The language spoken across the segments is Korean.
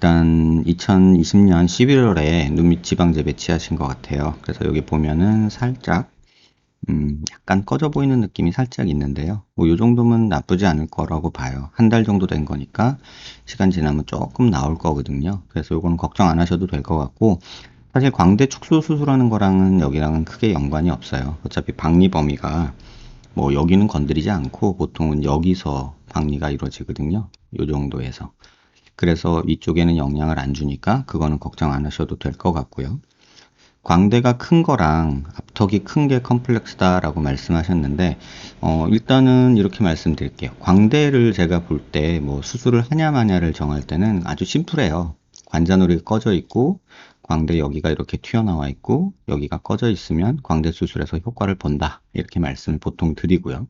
일단 2020년 11월에 눈밑 지방제 배치하신 것 같아요. 그래서 여기 보면은 살짝 약간 꺼져 보이는 느낌이 살짝 있는데요. 뭐 요 정도면 나쁘지 않을 거라고 봐요. 한 달 정도 된 거니까 시간 지나면 조금 나올 거거든요. 그래서 요거는 걱정 안 하셔도 될 것 같고, 사실 광대 축소 수술하는 거랑은 여기랑은 크게 연관이 없어요. 어차피 박리 범위가 뭐 여기는 건드리지 않고 보통은 여기서 박리가 이루어지거든요. 요 정도에서. 그래서 이쪽에는 영향을 안 주니까 그거는 걱정 안 하셔도 될 것 같고요. 광대가 큰 거랑 앞턱이 큰 게 컴플렉스다라고 말씀하셨는데, 일단은 이렇게 말씀드릴게요. 광대를 제가 볼 때 뭐 수술을 하냐 마냐를 정할 때는 아주 심플해요. 관자놀이가 꺼져 있고 광대 여기가 이렇게 튀어나와 있고 여기가 꺼져 있으면 광대 수술에서 효과를 본다, 이렇게 말씀을 보통 드리고요.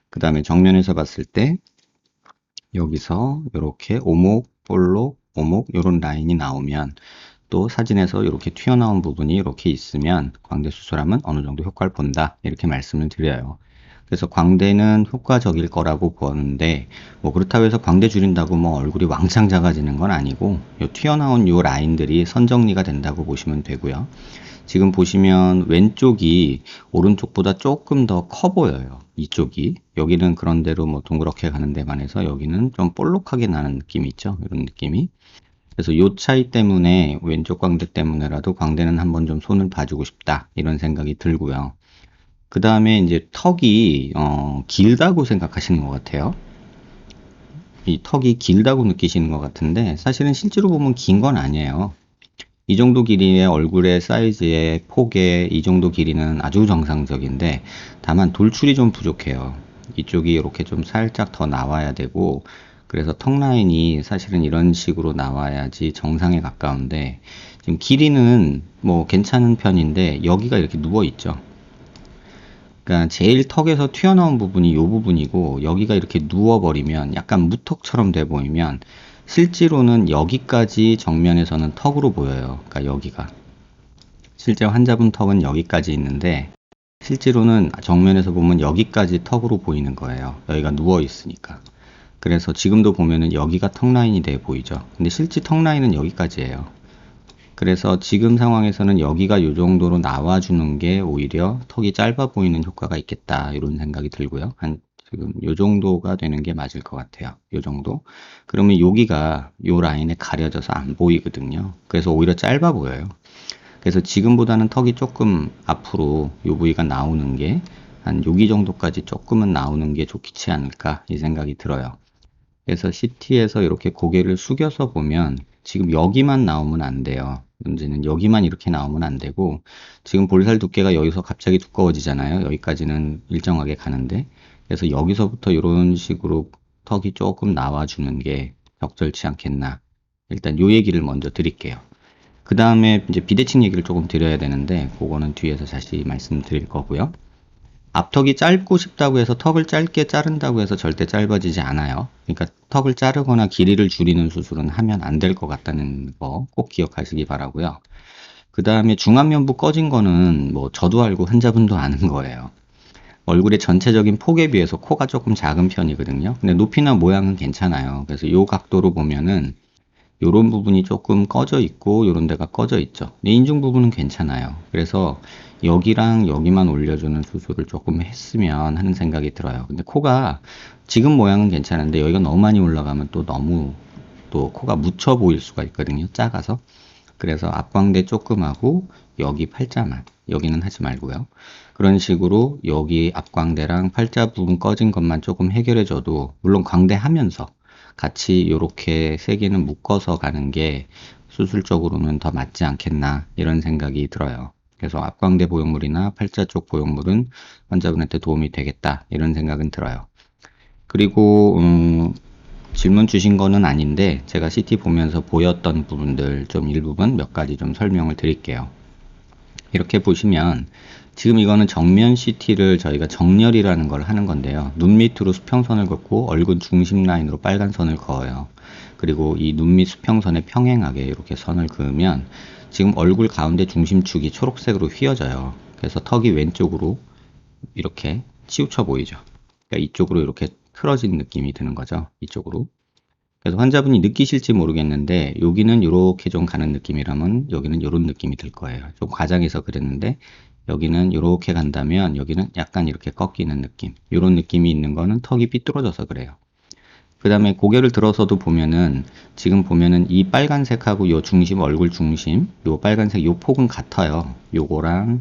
그 다음에 정면에서 봤을 때 여기서 이렇게 오목, 볼록, 오목 이런 라인이 나오면, 또 사진에서 이렇게 튀어나온 부분이 이렇게 있으면 광대 수술하면 어느 정도 효과를 본다, 이렇게 말씀을 드려요. 그래서 광대는 효과적일 거라고 보는데, 뭐 그렇다고 해서 광대 줄인다고 뭐 얼굴이 왕창 작아지는 건 아니고, 요 튀어나온 요 라인들이 선정리가 된다고 보시면 되고요. 지금 보시면 왼쪽이 오른쪽보다 조금 더 커 보여요. 이쪽이. 여기는 그런대로 뭐 동그랗게 가는 데만 해서 여기는 좀 볼록하게 나는 느낌이 있죠. 이런 느낌이. 그래서 요 차이 때문에, 왼쪽 광대 때문에라도 광대는 한번 좀 손을 봐주고 싶다, 이런 생각이 들고요. 그 다음에 이제 턱이 길다고 생각하시는 것 같아요. 이 턱이 길다고 느끼시는 것 같은데, 사실은 실제로 보면 긴 건 아니에요. 이 정도 길이의 얼굴의 사이즈의 폭의 이 정도 길이는 아주 정상적인데, 다만 돌출이 좀 부족해요. 이쪽이 이렇게 좀 살짝 더 나와야 되고, 그래서 턱 라인이 사실은 이런 식으로 나와야지 정상에 가까운데, 지금 길이는 뭐 괜찮은 편인데 여기가 이렇게 누워 있죠. 그러니까 제일 턱에서 튀어나온 부분이 이 부분이고, 여기가 이렇게 누워버리면 약간 무턱처럼 돼 보이면, 실제로는 여기까지 정면에서는 턱으로 보여요. 그러니까 여기가. 실제 환자분 턱은 여기까지 있는데, 실제로는 정면에서 보면 여기까지 턱으로 보이는 거예요. 여기가 누워 있으니까. 그래서 지금도 보면은 여기가 턱 라인이 돼 보이죠. 근데 실제 턱 라인은 여기까지예요. 그래서 지금 상황에서는 여기가 이 정도로 나와주는 게 오히려 턱이 짧아 보이는 효과가 있겠다, 이런 생각이 들고요. 지금 이 정도가 되는 게 맞을 것 같아요. 이 정도. 그러면 여기가 이 라인에 가려져서 안 보이거든요. 그래서 오히려 짧아 보여요. 그래서 지금보다는 턱이 조금 앞으로 이 부위가 나오는 게, 한 여기 정도까지 조금은 나오는 게 좋지 않을까, 이 생각이 들어요. 그래서 CT에서 이렇게 고개를 숙여서 보면 지금 여기만 나오면 안 돼요. 문제는 여기만 이렇게 나오면 안 되고, 지금 볼살 두께가 여기서 갑자기 두꺼워지잖아요. 여기까지는 일정하게 가는데, 그래서 여기서부터 이런 식으로 턱이 조금 나와주는 게 적절치 않겠나. 일단 요 얘기를 먼저 드릴게요. 그 다음에 이제 비대칭 얘기를 조금 드려야 되는데, 그거는 뒤에서 다시 말씀드릴 거고요. 앞턱이 짧고 싶다고 해서 턱을 짧게 자른다고 해서 절대 짧아지지 않아요. 그러니까 턱을 자르거나 길이를 줄이는 수술은 하면 안 될 것 같다는 거 꼭 기억하시기 바라고요. 그 다음에 중안면부 꺼진 거는 뭐 저도 알고 환자분도 아는 거예요. 얼굴의 전체적인 폭에 비해서 코가 조금 작은 편이거든요. 근데 높이나 모양은 괜찮아요. 그래서 이 각도로 보면은 요런 부분이 조금 꺼져 있고 요런 데가 꺼져 있죠. 근데 인중 부분은 괜찮아요. 그래서 여기랑 여기만 올려주는 수술을 조금 했으면 하는 생각이 들어요. 근데 코가 지금 모양은 괜찮은데 여기가 너무 많이 올라가면 또 너무 또 코가 묻혀 보일 수가 있거든요. 작아서. 그래서 앞광대 조금 하고 여기 팔자만, 여기는 하지 말고요. 그런 식으로 여기 앞광대랑 팔자 부분 꺼진 것만 조금 해결해 줘도, 물론 광대 하면서 같이 요렇게 세 개는 묶어서 가는 게 수술적으로는 더 맞지 않겠나, 이런 생각이 들어요. 그래서 앞광대 보형물이나 팔자 쪽 보형물은 환자분한테 도움이 되겠다, 이런 생각은 들어요. 그리고 질문 주신 거는 아닌데 제가 CT 보면서 보였던 부분들 좀 일부분 몇 가지 좀 설명을 드릴게요. 이렇게 보시면 지금 이거는 정면 CT를 저희가 정렬이라는 걸 하는 건데요. 눈 밑으로 수평선을 긋고 얼굴 중심 라인으로 빨간 선을 그어요. 그리고 이 눈 밑 수평선에 평행하게 이렇게 선을 그으면 지금 얼굴 가운데 중심축이 초록색으로 휘어져요. 그래서 턱이 왼쪽으로 이렇게 치우쳐 보이죠. 그러니까 이쪽으로 이렇게 틀어진 느낌이 드는 거죠. 이쪽으로. 그래서 환자분이 느끼실지 모르겠는데 여기는 이렇게 좀 가는 느낌이라면 여기는 이런 느낌이 들 거예요. 좀 과장해서 그랬는데 여기는 이렇게 간다면 여기는 약간 이렇게 꺾이는 느낌. 이런 느낌이 있는 거는 턱이 삐뚤어져서 그래요. 그 다음에 고개를 들어서도 보면은 지금 보면은 이 빨간색하고 요 중심, 얼굴 중심, 요 빨간색 요 폭은 같아요. 요거랑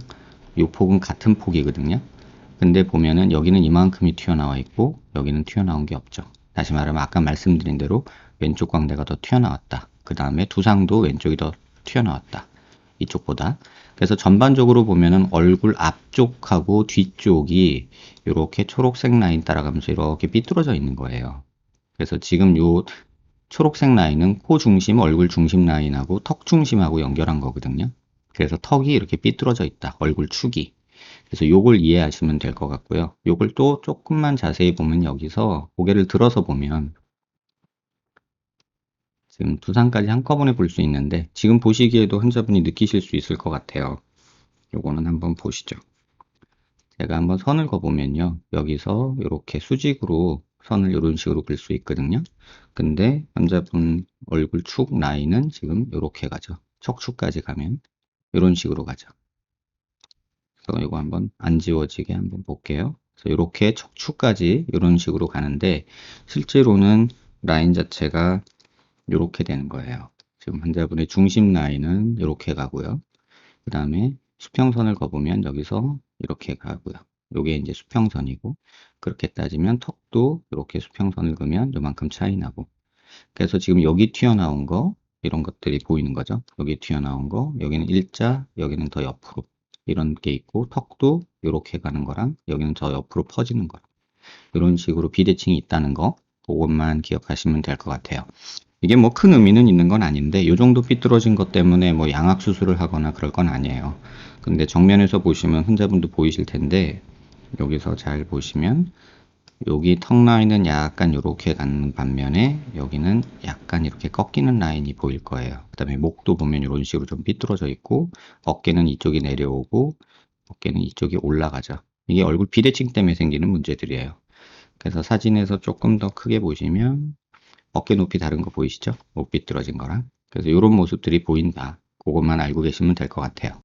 요 폭은 같은 폭이거든요. 근데 보면은 여기는 이만큼이 튀어나와 있고 여기는 튀어나온 게 없죠. 다시 말하면 아까 말씀드린 대로 왼쪽 광대가 더 튀어나왔다. 그 다음에 두상도 왼쪽이 더 튀어나왔다. 이쪽보다. 그래서 전반적으로 보면은 얼굴 앞쪽하고 뒤쪽이 이렇게 초록색 라인 따라가면서 이렇게 삐뚤어져 있는 거예요. 그래서 지금 요 초록색 라인은 코 중심, 얼굴 중심 라인하고 턱 중심하고 연결한 거거든요. 그래서 턱이 이렇게 삐뚤어져 있다. 얼굴 축이. 그래서 요걸 이해하시면 될 것 같고요. 요걸 또 조금만 자세히 보면 여기서 고개를 들어서 보면 지금 두상까지 한꺼번에 볼 수 있는데 지금 보시기에도 환자분이 느끼실 수 있을 것 같아요. 요거는 한번 보시죠. 제가 한번 선을 그어보면요. 여기서 이렇게 수직으로 선을 이런 식으로 그릴 수 있거든요. 근데 환자분 얼굴 축 라인은 지금 이렇게 가죠. 척추까지 가면 이런 식으로 가죠. 그래서 이거 한번 안 지워지게 한번 볼게요. 그래서 이렇게 척추까지 이런 식으로 가는데 실제로는 라인 자체가 이렇게 되는 거예요. 지금 환자분의 중심 라인은 이렇게 가고요. 그 다음에 수평선을 그어보면 여기서 이렇게 가고요. 요게 이제 수평선이고 그렇게 따지면 턱도 이렇게 수평선을 그으면 요만큼 차이 나고 그래서 지금 여기 튀어나온 거 이런 것들이 보이는 거죠. 여기 튀어나온 거 여기는 일자 여기는 더 옆으로 이런 게 있고 턱도 이렇게 가는 거랑 여기는 더 옆으로 퍼지는 거 이런 식으로 비대칭이 있다는 거 그것만 기억하시면 될 것 같아요. 이게 뭐 큰 의미는 있는 건 아닌데 요 정도 삐뚤어진 것 때문에 뭐 양악 수술을 하거나 그럴 건 아니에요. 근데 정면에서 보시면 환자분도 보이실 텐데 여기서 잘 보시면 여기 턱 라인은 약간 이렇게 가는 반면에 여기는 약간 이렇게 꺾이는 라인이 보일 거예요. 그 다음에 목도 보면 이런 식으로 좀 삐뚤어져 있고 어깨는 이쪽이 내려오고 어깨는 이쪽이 올라가죠. 이게 얼굴 비대칭 때문에 생기는 문제들이에요. 그래서 사진에서 조금 더 크게 보시면 어깨 높이 다른 거 보이시죠? 목 삐뚤어진 거랑. 그래서 이런 모습들이 보인다. 그것만 알고 계시면 될 것 같아요.